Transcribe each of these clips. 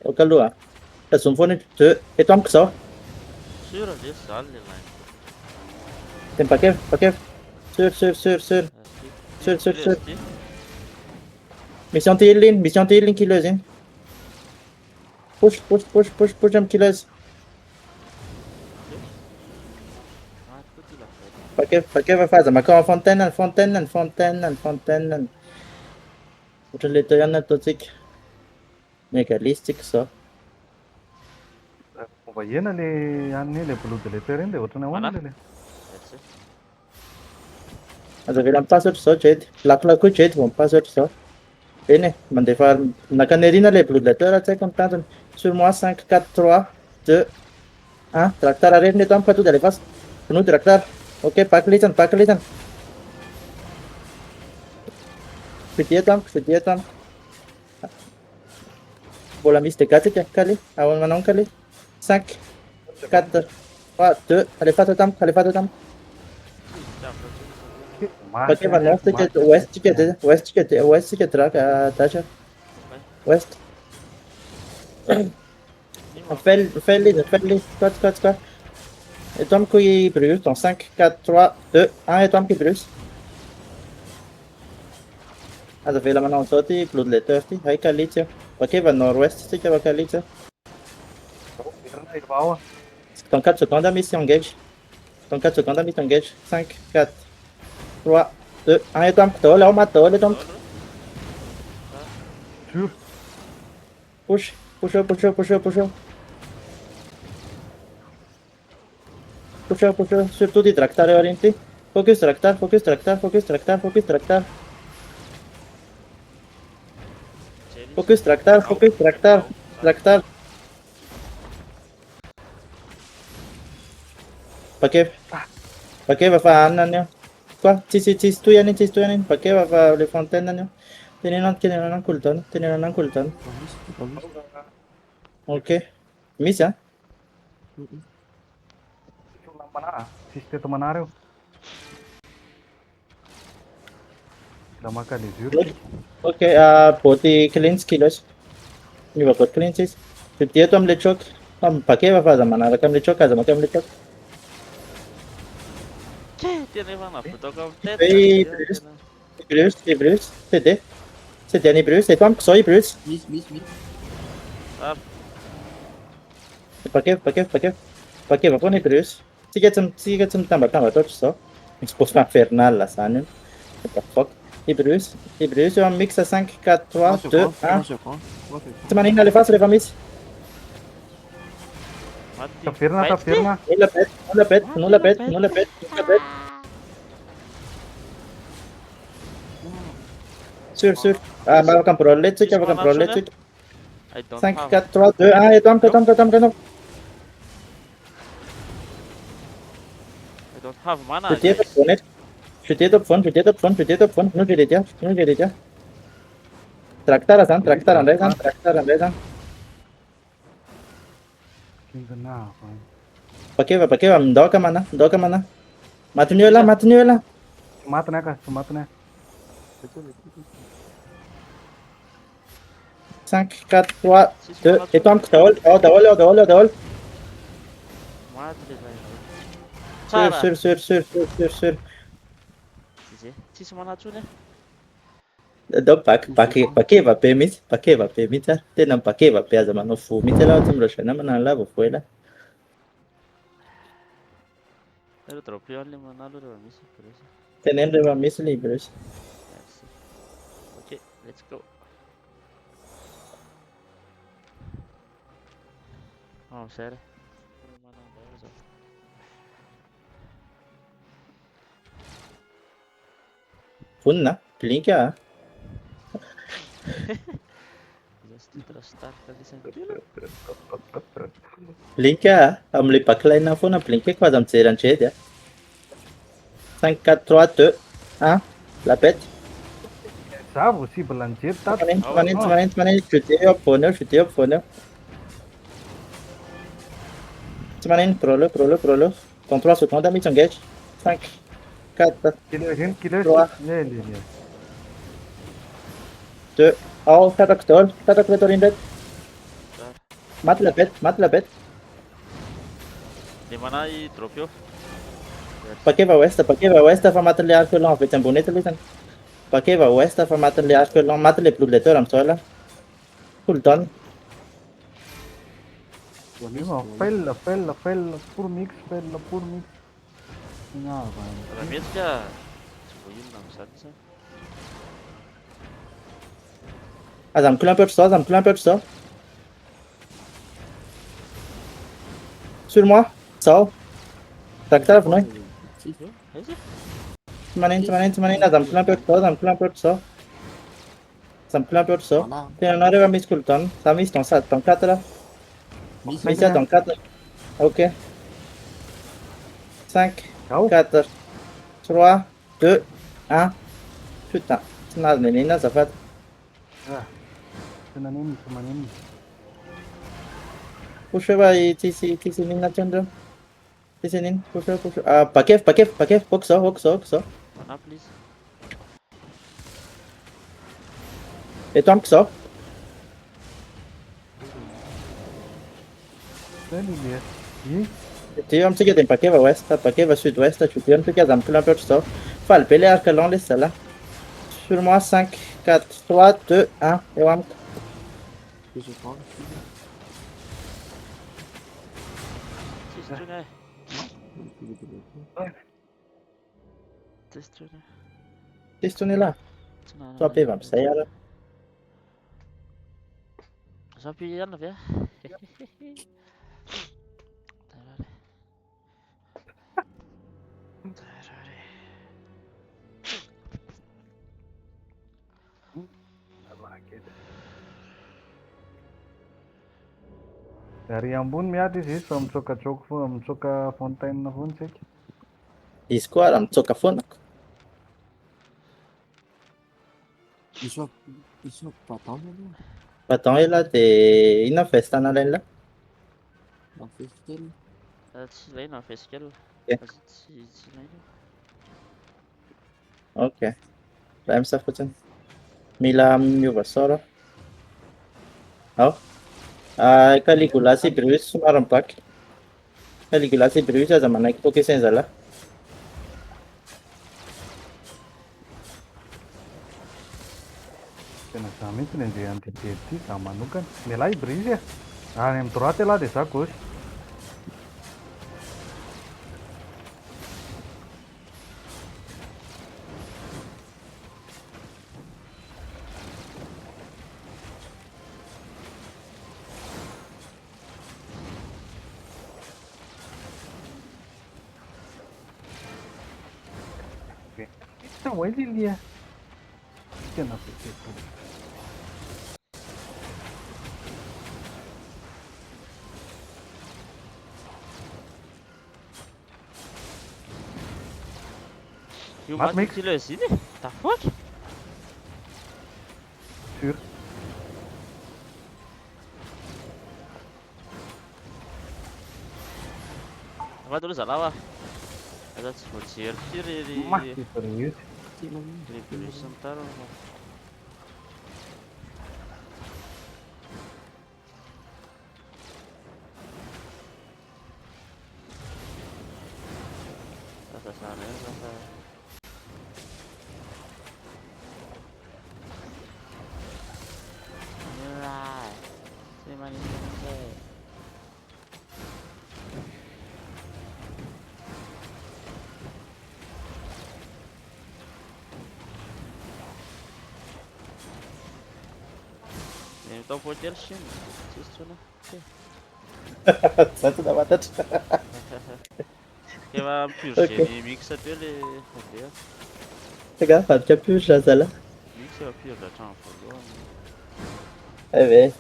Ok luôn à? Là xuống phone đi. Et toi, que ça? Sûr ali, sale line. Tem paquet. Sur. Sur. Sti. Mission healing killers, hein. Push, them killers. Ah, tutti la fede. Paquet va fazer, mas com a fontaine. Utilitarian toxic. Megalistic, ça. Vaienale annele pelutele perende, otrane Mana? wanele. That's it. Also, wir haben password so, Jade. Laku, Jade, vão password só. Bene, mandei falar. Na canerina, les blue letter, até contando. Sur moi, 5, 4, 3, 2, 1. Tractar, arrête, ne tombe pas tout, allez, passe. Nous, tractar. Ok, pack listen. Fitiye tam. Bola miste, kali. Awan manong kali. 5, 4, 3, 2. Allez, fate tam. Paquet va north ticket, west ticket, track, Tasha. West. Fais-le, squat. Et Tom qui brûle, dans 5, 4, 3, 2, 1, et Tom qui brûle. Also vielä mä noin soti, bloodletterti, haika liitse. Paquet va nord-ouest, si va liitse. Ton 4 secondes à mission engage. 5, 4, 3, 2, 1, et Tom, tole, on m'a tole, Tom. Sûr. Push. Surtout di tractare orienti. Focus tractar. Focus tractar. Paquet va fa annanio. Qua, tis tuyanin. Paquet va fa le fontaine annio. Tienen culton. Ok. Misa. Mana? Siste to manareu. Lama kali sûr. Ok, poti cleans kilos. Mi va pot cleansis. Fitie tom le choc. Paquet va fa zamana, cam le choc, cam le choc. Tiene mana, puto com Ei, Bruce. CD, ni Bruce. Et toi, soy Bruce. Miss. Ah, Paquet va pone Bruce. Sigue some tamba touch so. Expose infernal la sana. What the fuck? Et Bruce, on mixe à 5, 4, 3, 2, 1. Tu manina le face, les familles. mati. Tá firma. Non la pète. Sûr. Ah, va contrôler, tu vas contrôler. I don't 5, have. 4, 3, 2, 1, et tom. I don't have mana. J'étais top phone. Nous j'ai déjà. Tractar en raison. Kinga na. Paquet va, doka mana. Matunuela. Matne ka, matne. 5, 4, 3, 2, et tom, dawal. Madre vai. Sûr. Sis mana tu ne? Donc, paquet va permis, tenang paquet va per zaman no fu, mitela tim roshana mana la vo fuela. Pero tropio ali mana lu de misi por eso. Tenen reba mis libros. Okay, let's go. Vamos a ver. Funna, plinka. Just trustar kali sentilo. Plinka, am li paklay na funa plinka kwa dam tseran chedia. 5, 4, 3, 2, 1, la pète. Ça aussi balancer ta. Manin, chuté up phone. Manin, prolo. Ton 3 secondes, ami engage. 5, 4, Killer. 3. Ne. 2, all, tatak le torin dead. Maty la bête, maty la bête. Le manahy drop eo. Pakeva ouest, pakeva ouest fa matin'le arc-lan avy etsy ambony eto aloha. Pakeva ouest fa matin'le arc-lan, matin'le blue letter amin'izao ala. Cooldown. Fell, puro mix, puro mix. Não, vai. Raha mety ka tsy voainona amin'izany zany. Aza mikolo un peu plus aza mikolo un peu plus zao. Sur moi, zao. Tracteur avy noi. Aiza? Tsy manino, aza mikolo un peu plus zao, aza mikolo un peu plus zao. Aza mikolo un peu plus zao. Tenanareo va misy cooldown, ça misy dans 4 là. Misy dans 4. Ok. 5, Au. 4, 3, 2, 1. Putain, tsy nahazo nenina azafady. Ah, synonym. Push va tsisy ninona aty andreo. Tsisy nino, push. Pakef, ok zao. Manampy izy. Eto amiko zao. Ele é. Ty eo amintsika dia pakeva ouest, pakeva sud-ouest, tio antsika aza mikolo un peu plus zao. Faly be le arc-lan le zala. Sur moi 5, 4, 3, 2, 1. Eo amiko. Tsisy trony e. Tsisy trony. Tsisy tony lahy. Tsy na- Soapy vampizay ara. Sampy ihany avy a. Tarare. Dari ambony miady izy fa mitsoka fontaine foana tsika. Izy koa raha mitsoka foanako. Isso patão, né? Patão ela dia inona veste anarany la? Não fez aquele. Tsy ilaina ny vesikely. Yeah. Tsy ilaina. Ok. Raha misafotsiny. Mila miova sara. Ao. Caligula sy Bruce somary mibaky. Caligula sy Bruce aza manaiky focus zala. Tena za mihitsy ny andeha an'ity ty za manokana. Mialahy brise e. Any amin'ny droite aloha dia za gauche. Então ele lia. Tena perfeito. E o Mato mato mix. Tilesine? Tá fuck? Sûr. Agora do zalawa. Aza tsy voajery firy Maty rehetra. revolution taro. Sasa sana sasa. Alright. Say money. Então pode ter China. Assistiu, né? Santo da batata. Que va purger mix atele. Regarde, fadika pioche la zala. Mix va pure la champ for Eh beh.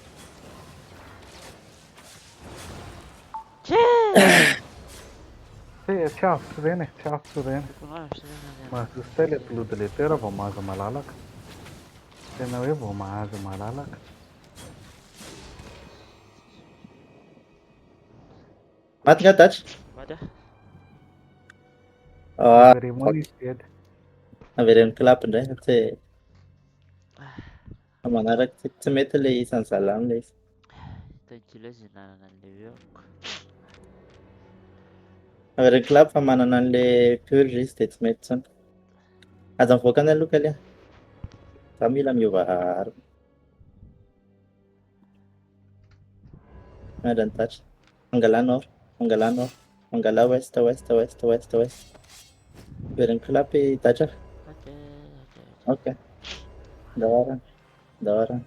Ciao, bene, ciao, bene. Mas os teleplu de letera vão mais malalaka. Tena hoe vao mahazo malalaka. Maty nga datra. Vada. Remoa izy edy. Averen'ny clap indray tsy manaraka tsy mety le isan'ny zala am'le izy. Thank you les hinanana an'ilay eo. Ary club fa manana an'ilay purge izy dia tsy mety tsony. Aza mivoaka ny aloka liha. Za mila miova arma. Andra ny tatra. Angala nord, angala nord, angala ouest, ouest, ouest, ouest, ouest. Very ny club i tatra. Okay, okay. Ok. Daorana, daorana.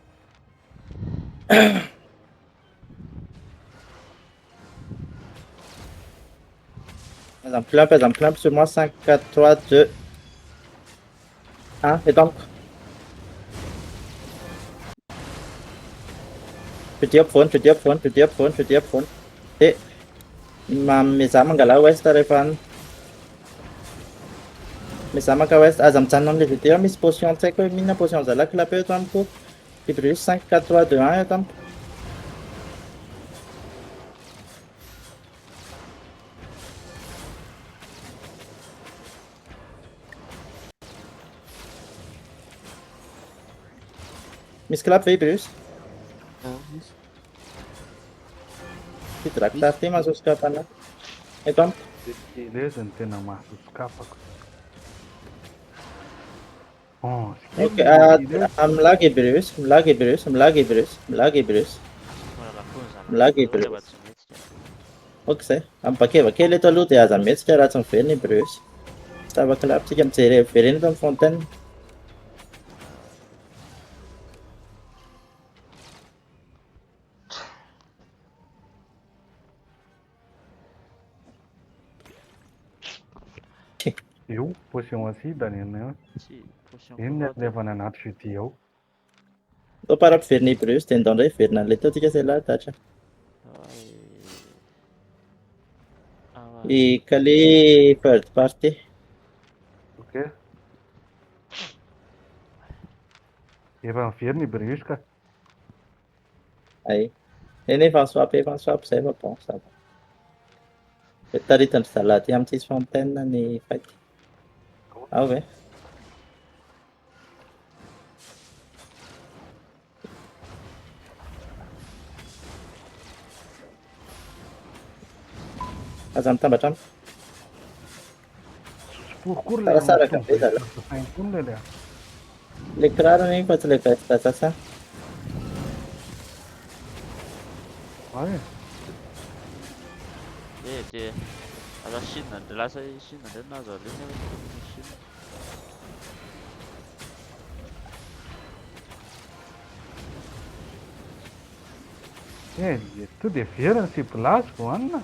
Par exemple, sur moi, 5, 4, 3, 2, 1, et donc. Chuti up phone, chuti up phone, chuti up phone, chuti up phone. E meza mangala west rehefa any. Meza maka west, aza mijanona am'le vidéo misy potion tsy haiko hoe minna potion zalaky lape eto amiko. Fibrus 5, 4, 3, 2, 1 eto amiko. Misy clap Fibrus. Misy. Traktar ty mazoskapana. Eto amiko. Beleza ny tena mahasoskapako. Oh, Ok, milagy Fibrus, milagy Fibrus, milagy Fibrus, milagy Fibrus. Milagy Fibrus. Ok zay, ampakevakely eto aloha dia aza mihetsika raha tsy miverina i Fibrus. Tsy afaka lapitsika mijery verena eto amin'ny fontaine. Io, potion acidany ianao. Tsy, potion Iny ny alevana anaty jeudi ao. Tô para mpiverina i Fibrus dia ndao indray verina an'ilay teo tika zay lahatatra. I Kali third party. Ok. Efa miverina i Brius ka. Ay. Eny efa swap zay fa bon ça va. Taritandry zalahy amin'ny tsisy fontaine ny fight. Ao ve? Aza mitambatra amiko. Siporikory Sarasaraka be zala. saintsony le. Le kirarony fa tsy le veste sasa. Ay. dia aza Chine dia lasa Chine indray nazo alina Chine. To dia verina sy blasy vao hanina.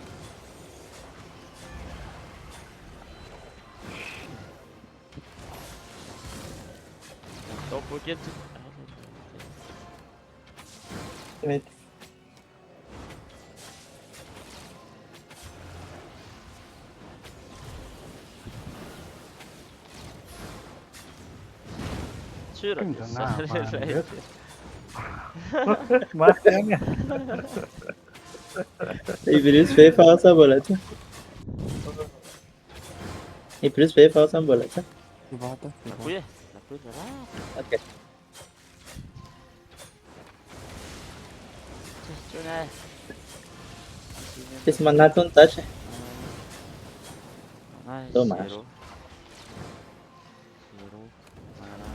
Atao poketra. Mety. Sûr. Makanya. Ibris veio falar essa boleta. Ibris veio falar essa boleta. Volta. Nakuya. Nakuya lah. Ok. Cuna. Esse manato não tá, che. Toma. Zero. Mana.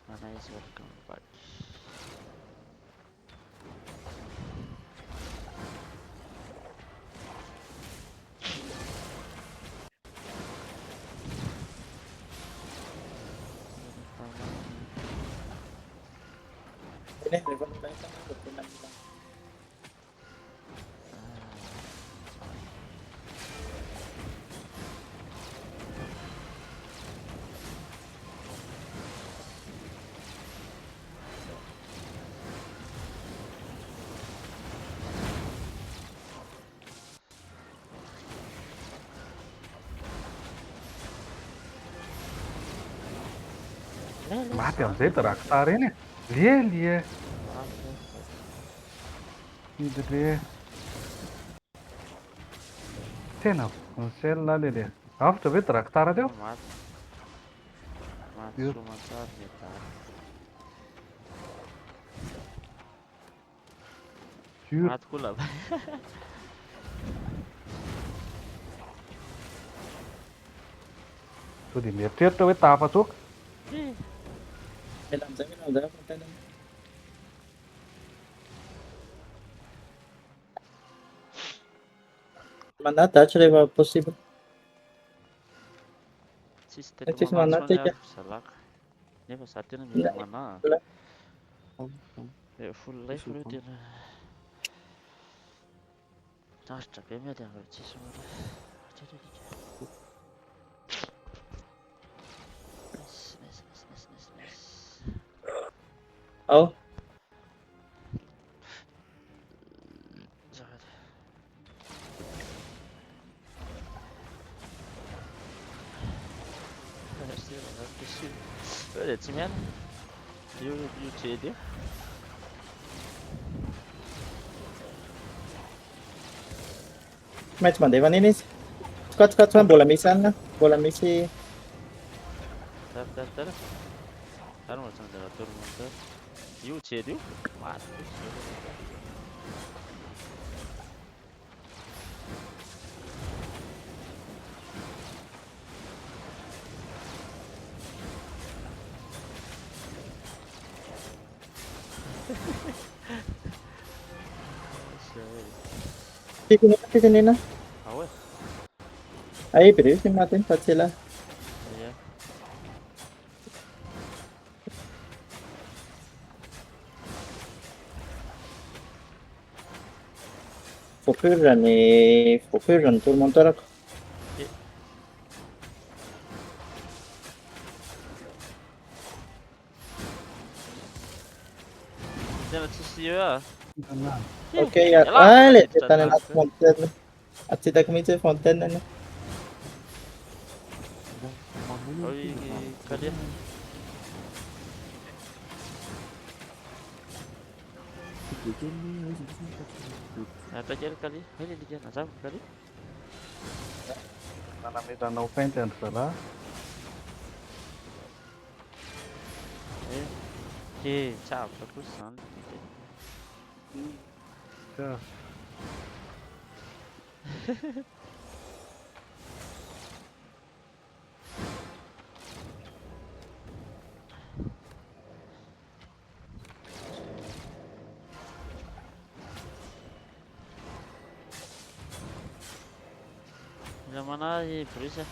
Mana is welcome back. Ini revol tayo sa mga Mati amin'izay dia rakitara eny e. Lie. Idile. Tena sella lele. After ve traktara deu. Mato. Mato Io- suma tsara metade. Jur. Mato koa lava. So di mieritreritra hoe tafatsoka. Mila amin'izay mila amin'izay fontaine. Manadahatra rehefa possible. Tsisy tena Tsisy manahy manahy foana tsika. ary zalaka. Nefa za tena mila manahy. Full life aloha tena sarotra be miady avy tsisy manahy. Nice. Ao. Zahad. Dia tsy miala. Io jedy io. Maintsy mandeha fan'iny izy. Tsikatsikatsika mbola misy anina. Mbola misy Tara. Ary mbola tsy mandeha tormonteur. Io jedy io. Maty. fitinena. Ahoy? Ay, Bruce yung natin. Pat sila. Iya. Fopurran tormontor ako. Tena tsisy io ah. Okay, Ela, le tadiditra tany anaty tanaka. fontaine. At sitako mihitsy yung fontaine na. Oi, kalia. Ata kely kalia. Hay nilika nazava kalia. Nanamiranao painty andry zalahy. Tsavotra kosa zany. Tja. Mila manahy Bruce.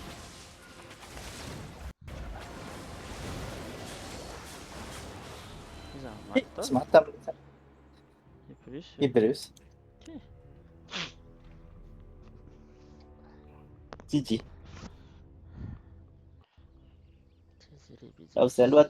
Iza maty Tsy mata Bruce. i Bruce. GG. Ao zay aloha